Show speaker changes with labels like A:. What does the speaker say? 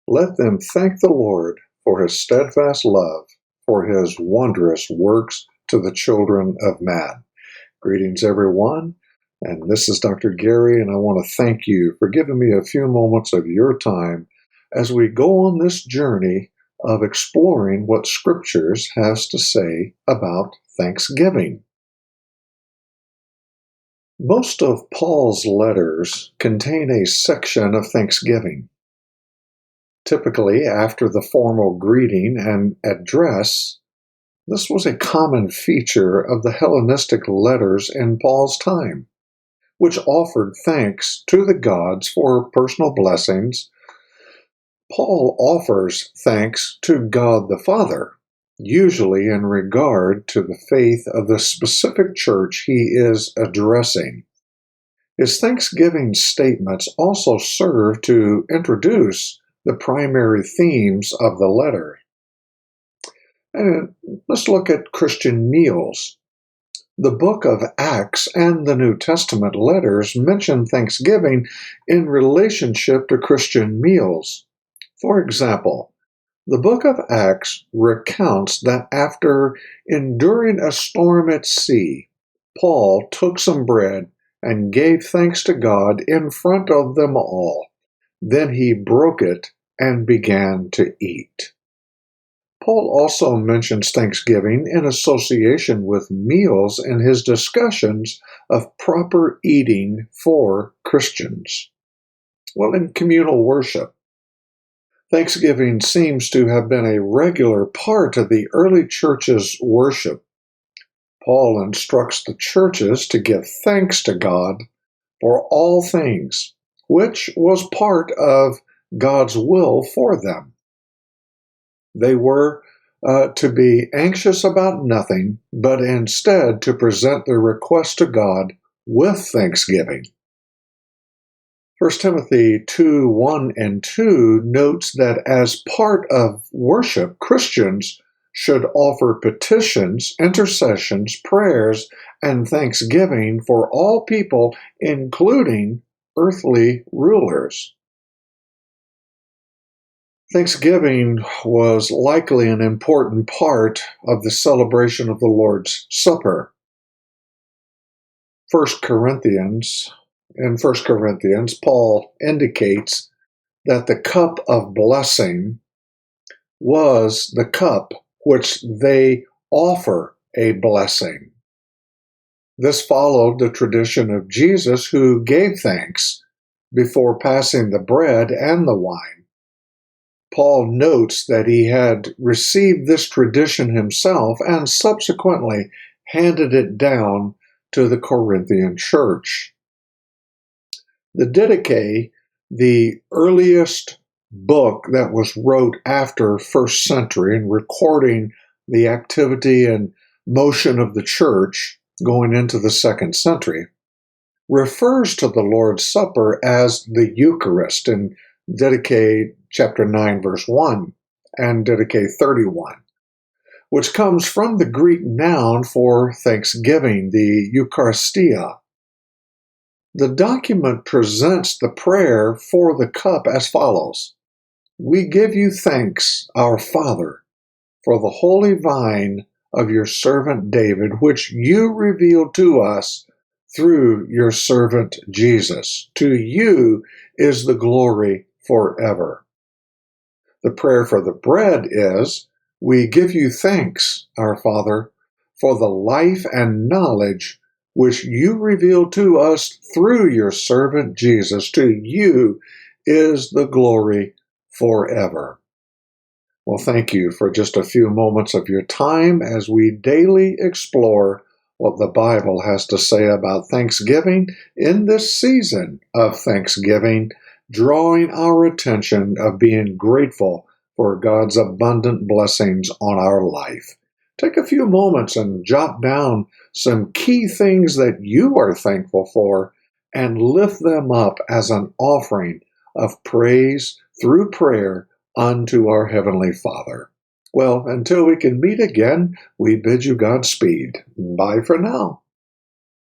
A: Let them thank the Lord for his steadfast love, for his wondrous works to the children of man. Greetings, everyone. And this is Dr. Gary, and I want to thank you for giving me a few moments of your time as we go on this journey of exploring what Scriptures has to say about Thanksgiving. Most of Paul's letters contain a section of thanksgiving. Typically, after the formal greeting and address, this was a common feature of the Hellenistic letters in Paul's time, which offered thanks to the gods for personal blessings. Paul offers thanks to God the Father, usually in regard to the faith of the specific church he is addressing. His thanksgiving statements also serve to introduce the primary themes of the letter. And let's look at Christian meals. The book of Acts and the New Testament letters mention Thanksgiving in relationship to Christian meals. For example, the book of Acts recounts that after enduring a storm at sea, Paul took some bread and gave thanks to God in front of them all. Then he broke it and began to eat. Paul also mentions Thanksgiving in association with meals in his discussions of proper eating for Christians. Well, in communal worship, Thanksgiving seems to have been a regular part of the early church's worship. Paul instructs the churches to give thanks to God for all things, which was part of God's will for them. They were to be anxious about nothing, but instead to present their request to God with thanksgiving. 1 Timothy 2:1 and 2 notes that as part of worship, Christians should offer petitions, intercessions, prayers, and thanksgiving for all people, including earthly rulers. Thanksgiving was likely an important part of the celebration of the Lord's Supper. In 1 Corinthians, Paul indicates that the cup of blessing was the cup which they offer a blessing. This followed the tradition of Jesus, who gave thanks before passing the bread and the wine. Paul notes that he had received this tradition himself and subsequently handed it down to the Corinthian church. The Didache, the earliest book that was wrote after 1st century and recording the activity and motion of the church going into the 2nd century, refers to the Lord's Supper as the Eucharist in Didache chapter 9, verse 1 and Didache 31, which comes from the Greek noun for thanksgiving, the Eucharistia. The document presents the prayer for the cup as follows: "We give you thanks, our Father, for the holy vine of your servant David, which you revealed to us through your servant Jesus. To you is the glory forever." The prayer for the bread is, "We give you thanks, our Father, for the life and knowledge which you revealed to us through your servant Jesus. To you is the glory forever." Well, thank you for just a few moments of your time as we daily explore what the Bible has to say about Thanksgiving in this season of Thanksgiving, drawing our attention of being grateful for God's abundant blessings on our life. Take a few moments and jot down some key things that you are thankful for and lift them up as an offering of praise through prayer unto our Heavenly Father. Well, until we can meet again, we bid you Godspeed. Bye for now.